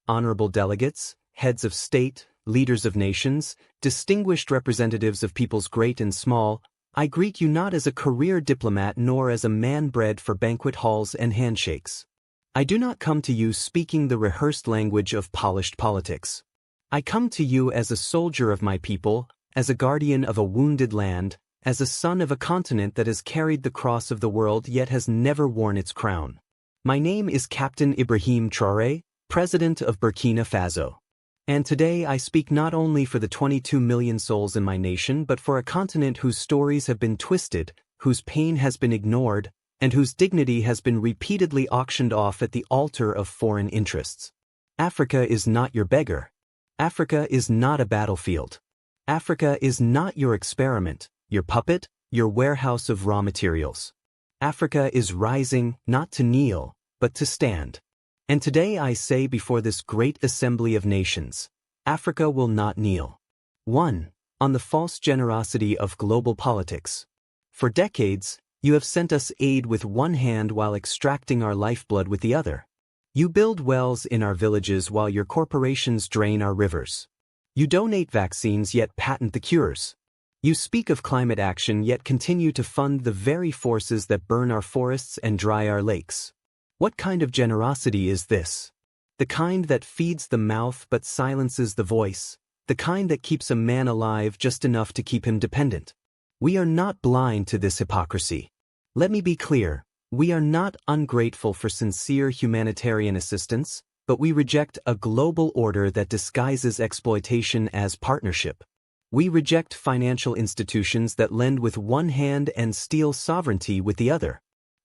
honorable delegates, heads of state, leaders of nations, distinguished representatives of peoples great and small, I greet you not as a career diplomat nor as a man bred for banquet halls and handshakes. I do not come to you speaking the rehearsed language of polished politics. I come to you as a soldier of my people, as a guardian of a wounded land, as a son of a continent that has carried the cross of the world yet has never worn its crown. My name is Captain Ibrahim Traoré, President of Burkina Faso. And today I speak not only for the 22 million souls in my nation but for a continent whose stories have been twisted, whose pain has been ignored, and whose dignity has been repeatedly auctioned off at the altar of foreign interests. Africa is not your beggar. Africa is not a battlefield. Africa is not your experiment, your puppet, your warehouse of raw materials. Africa is rising, not to kneel, but to stand. And today I say before this great assembly of nations, Africa will not kneel. 1. On the false generosity of global politics. For decades, you have sent us aid with one hand while extracting our lifeblood with the other. You build wells in our villages while your corporations drain our rivers. You donate vaccines yet patent the cures. You speak of climate action yet continue to fund the very forces that burn our forests and dry our lakes. What kind of generosity is this? The kind that feeds the mouth but silences the voice, the kind that keeps a man alive just enough to keep him dependent. We are not blind to this hypocrisy. Let me be clear, we are not ungrateful for sincere humanitarian assistance, but we reject a global order that disguises exploitation as partnership. We reject financial institutions that lend with one hand and steal sovereignty with the other.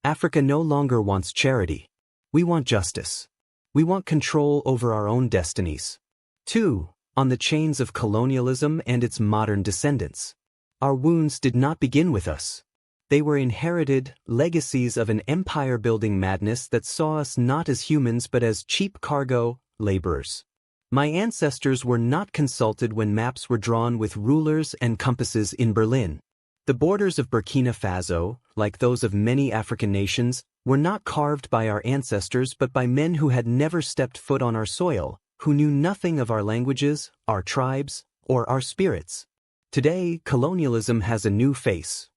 Africa no longer wants charity. We want justice. We want control over our own destinies. 2. On the chains of colonialism and its modern descendants. Our wounds did not begin with us. They were inherited legacies of an empire-building madness that saw us not as humans but as cheap cargo laborers. My ancestors were not consulted when maps were drawn with rulers and compasses in Berlin. The borders of Burkina Faso, like those of many African nations, were not carved by our ancestors but by men who had never stepped foot on our soil, who knew nothing of our languages, our tribes, or our spirits. Today, colonialism has a new face.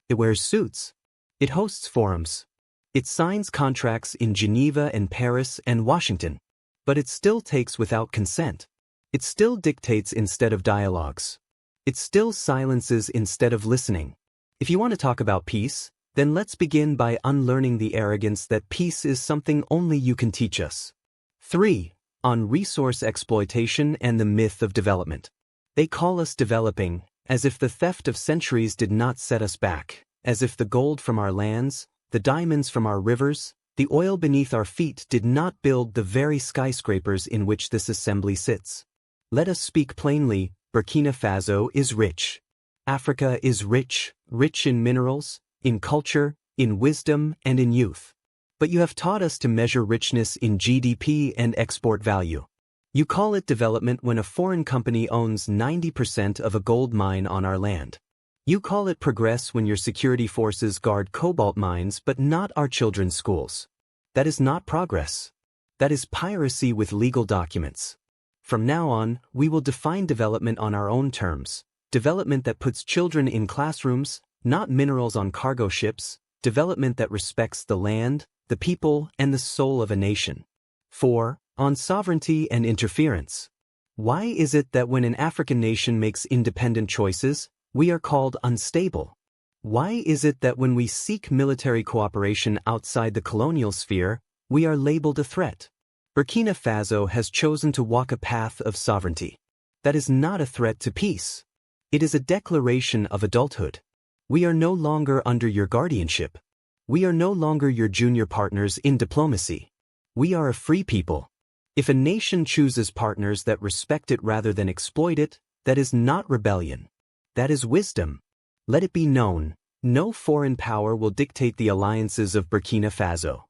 It wears suits. It hosts forums. It signs contracts in Geneva and Paris and Washington. But it still takes without consent. It still dictates instead of dialogues. It still silences instead of listening. If you want to talk about peace, then let's begin by unlearning the arrogance that peace is something only you can teach us. 3. On resource exploitation and the myth of development. They call us developing, as if the theft of centuries did not set us back, as if the gold from our lands, the diamonds from our rivers, the oil beneath our feet did not build the very skyscrapers in which this assembly sits. Let us speak plainly, Burkina Faso is rich. Africa is rich, rich in minerals, in culture, in wisdom, and in youth. But you have taught us to measure richness in GDP and export value. You call it development when a foreign company owns 90% of a gold mine on our land. You call it progress when your security forces guard cobalt mines but not our children's schools. That is not progress. That is piracy with legal documents. From now on, we will define development on our own terms. Development that puts children in classrooms, not minerals on cargo ships. Development that respects the land, the people, and the soul of a nation. 4. On sovereignty and interference. Why is it that when an African nation makes independent choices, we are called unstable? Why is it that when we seek military cooperation outside the colonial sphere, we are labeled a threat? Burkina Faso has chosen to walk a path of sovereignty. That is not a threat to peace. It is a declaration of adulthood. We are no longer under your guardianship. We are no longer your junior partners in diplomacy. We are a free people. If a nation chooses partners that respect it rather than exploit it, that is not rebellion. That is wisdom. Let it be known, no foreign power will dictate the alliances of Burkina Faso.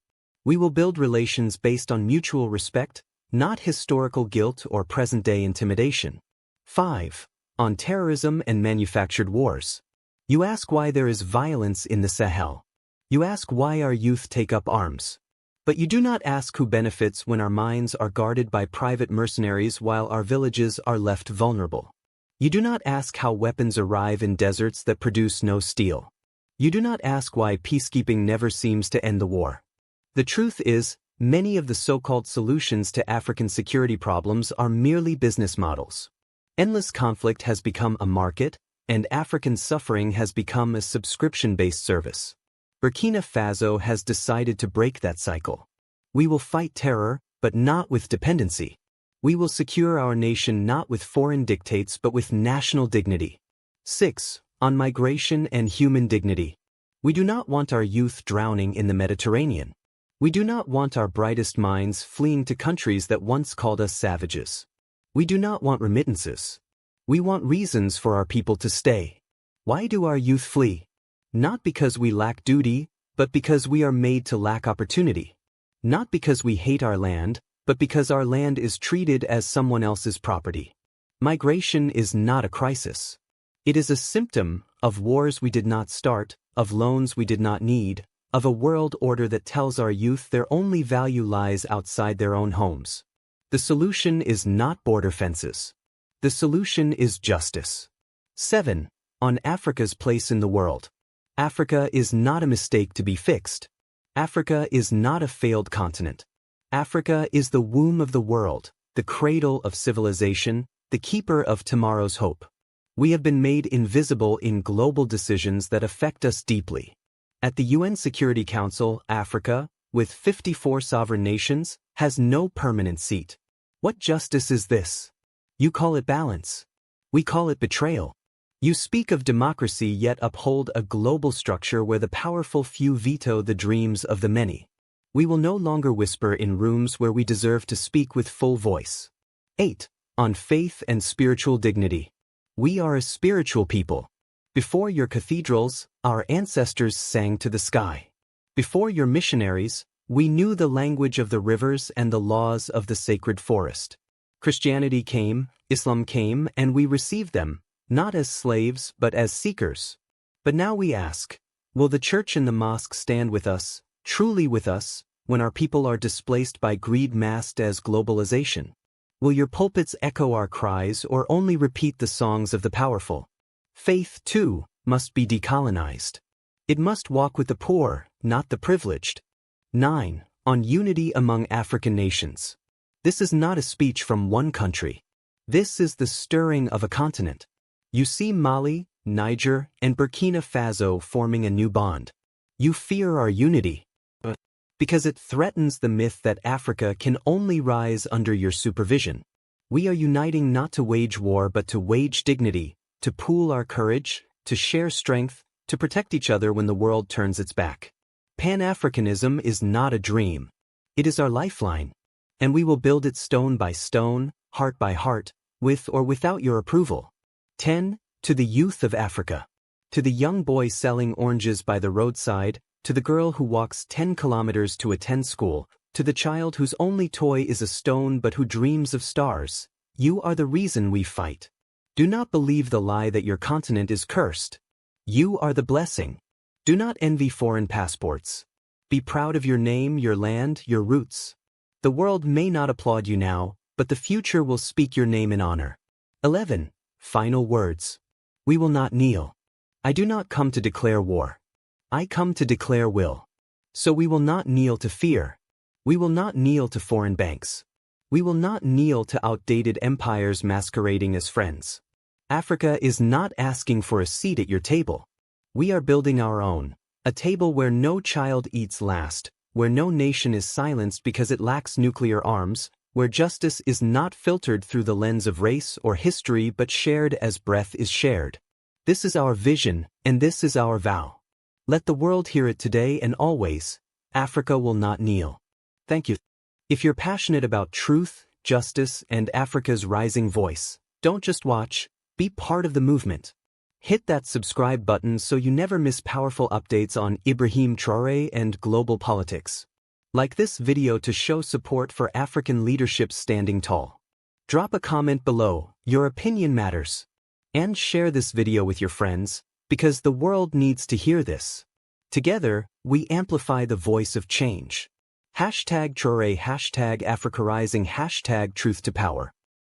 We will build relations based on mutual respect, not historical guilt or present-day intimidation. 5. On terrorism and manufactured wars. You ask why there is violence in the Sahel. You ask why our youth take up arms. But you do not ask who benefits when our minds are guarded by private mercenaries while our villages are left vulnerable. You do not ask how weapons arrive in deserts that produce no steel. You do not ask why peacekeeping never seems to end the war. The truth is, many of the so-called solutions to African security problems are merely business models. Endless conflict has become a market, and African suffering has become a subscription-based service. Burkina Faso has decided to break that cycle. We will fight terror, but not with dependency. We will secure our nation not with foreign dictates but with national dignity. 6. On migration and human dignity. We do not want our youth drowning in the Mediterranean. We do not want our brightest minds fleeing to countries that once called us savages. We do not want remittances. We want reasons for our people to stay. Why do our youth flee? Not because we lack duty, but because we are made to lack opportunity. Not because we hate our land, but because our land is treated as someone else's property. Migration is not a crisis. It is a symptom of wars we did not start, of loans we did not need, of a world order that tells our youth their only value lies outside their own homes. The solution is not border fences. The solution is justice. 7. On Africa's place in the world. Africa is not a mistake to be fixed. Africa is not a failed continent. Africa is the womb of the world, the cradle of civilization, the keeper of tomorrow's hope. We have been made invisible in global decisions that affect us deeply. At the UN Security Council, Africa, with 54 sovereign nations, has no permanent seat. What justice is this? You call it balance. We call it betrayal. You speak of democracy yet uphold a global structure where the powerful few veto the dreams of the many. We will no longer whisper in rooms where we deserve to speak with full voice. 8. On faith and spiritual dignity. We are a spiritual people. Before your cathedrals, our ancestors sang to the sky. Before your missionaries, we knew the language of the rivers and the laws of the sacred forest. Christianity came, Islam came, and we received them, not as slaves but as seekers. But now we ask, will the church and the mosque stand with us, truly with us, when our people are displaced by greed masked as globalization? Will your pulpits echo our cries or only repeat the songs of the powerful? Faith, too, must be decolonized. It must walk with the poor, not the privileged. 9. On unity among African nations. This is not a speech from one country. This is the stirring of a continent. You see Mali, Niger, and Burkina Faso forming a new bond. You fear our unity, because it threatens the myth that Africa can only rise under your supervision. We are uniting not to wage war but to wage dignity, to pool our courage, to share strength, to protect each other when the world turns its back. Pan-Africanism is not a dream. It is our lifeline, and we will build it stone by stone, heart by heart, with or without your approval. 10. To the youth of Africa. To the young boy selling oranges by the roadside, to the girl who walks 10 kilometers to attend school, to the child whose only toy is a stone but who dreams of stars, you are the reason we fight. Do not believe the lie that your continent is cursed. You are the blessing. Do not envy foreign passports. Be proud of your name, your land, your roots. The world may not applaud you now, but the future will speak your name in honor. 11. Final words. We will not kneel. I do not come to declare war. I come to declare will. So we will not kneel to fear. We will not kneel to foreign banks. We will not kneel to outdated empires masquerading as friends. Africa is not asking for a seat at your table. We are building our own, a table where no child eats last, where no nation is silenced because it lacks nuclear arms, where justice is not filtered through the lens of race or history but shared as breath is shared. This is our vision, and this is our vow. Let the world hear it today and always. Africa will not kneel. Thank you. If you're passionate about truth, justice, and Africa's rising voice, don't just watch, be part of the movement. Hit that subscribe button so you never miss powerful updates on Ibrahim Traoré and global politics. Like this video to show support for African leadership standing tall. Drop a comment below, your opinion matters. And share this video with your friends, because the world needs to hear this. Together, we amplify the voice of change. Hashtag Traoré, hashtag Africarizing, hashtag Truth to Power.